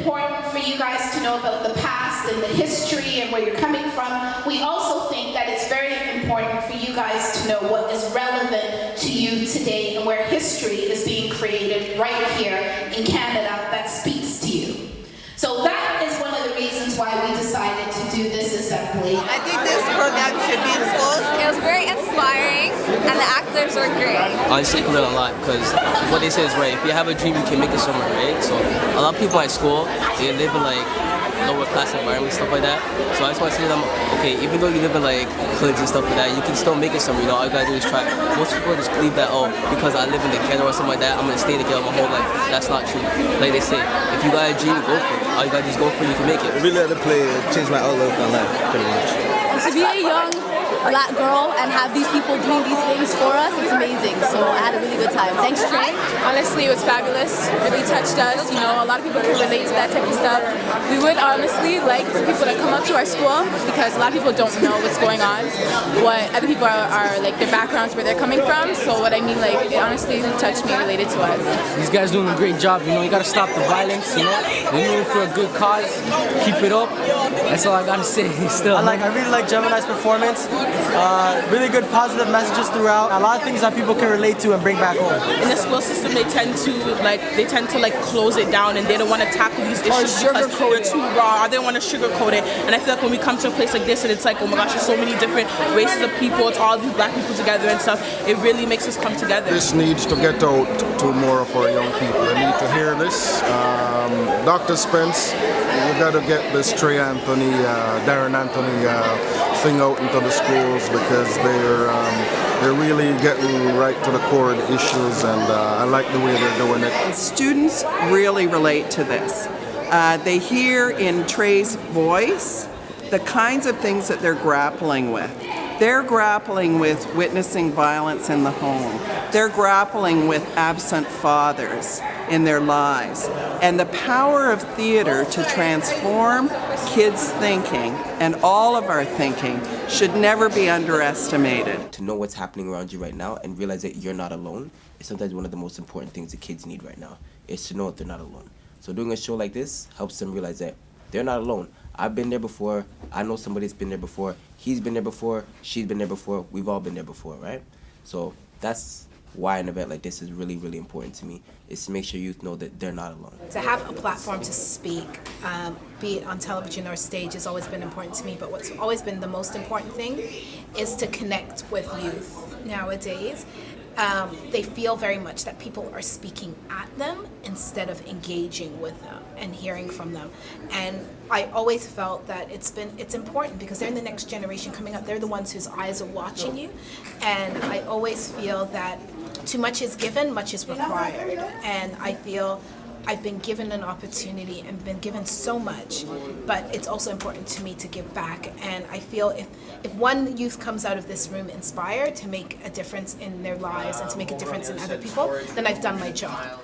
important for you guys to know about the past and the history and where you're coming from, we also think that it's very important for you guys to know what is relevant to you today and where history is being created right here in Canada that speaks to you. So that is one of the reasons why we decided to do this assembly. I think this program should be in schools. It was very inspiring, and the actors were great. Honestly, I can learn a lot because what they say is right. If you have a dream, you can make it somewhere, right? So a lot of people at school, they live in like lower class environments, stuff like that. So I just want to say to them, okay, even though you live in like hoods and stuff like that, you can still make it somewhere. You know, all you gotta do is try. Most people just believe that, oh, because I live in the ghetto or something like that, I'm gonna stay in the ghetto my whole life. That's not true. Like they say, if you got a dream, go for it. All you gotta do is go for it, you can make it. I really had to play, change my outlook on life, pretty much. To be a young Black girl and have these people doing these things for us, it's amazing. So I had a really good time. Thanks, Trey. Honestly, it was fabulous. Really touched us. You know, a lot of people can relate to that type of stuff. We would honestly like for people to come up to our school because a lot of people don't know what's going on, what other people are like their backgrounds, where they're coming from. So what I mean, like, it honestly touched me, related to us. These guys doing a great job. You know, you gotta stop the violence. You know, we're moving for a good cause. Keep it up. That's all I gotta say. Still, I really like Gemini's performance. Really good positive messages throughout. A lot of things that people can relate to and bring back home. In the school system, they tend to close it down, and they don't want to tackle these issues because they're too raw, or they don't want to sugarcoat it. And I feel like when we come to a place like this, and it's like, oh my gosh, there's so many different races of people, it's all these Black people together and stuff, it really makes us come together. This needs to get out to more of our young people. They need to hear this. Dr. Spence, we got to get this Trey Anthony, Darren Anthony thing out into the schools because they're really getting right to the core of the issues, and I like the way they're doing it. Students really relate to this. They hear in Trey's voice the kinds of things that they're grappling with. They're grappling with witnessing violence in the home. They're grappling with absent fathers in their lives. And the power of theater to transform kids' thinking and all of our thinking should never be underestimated. To know what's happening around you right now and realize that you're not alone is sometimes one of the most important things that kids need right now, is to know that they're not alone. So doing a show like this helps them realize that they're not alone. I've been there before. I know somebody's been there before. He's been there before. She's been there before. We've all been there before, right? So that's why an event like this is really, really important to me, is to make sure youth know that they're not alone. To have a platform to speak, be it on television or stage, has always been important to me, but what's always been the most important thing is to connect with youth nowadays. They feel very much that people are speaking at them instead of engaging with them and hearing from them. And I always felt that it's important because they're the next generation coming up. They're the ones whose eyes are watching you. And I always feel that too much is given, much is required. And I feel I've been given an opportunity and been given so much, but it's also important to me to give back. And I feel if one youth comes out of this room inspired to make a difference in their lives and to make a difference in other people, then I've done my job.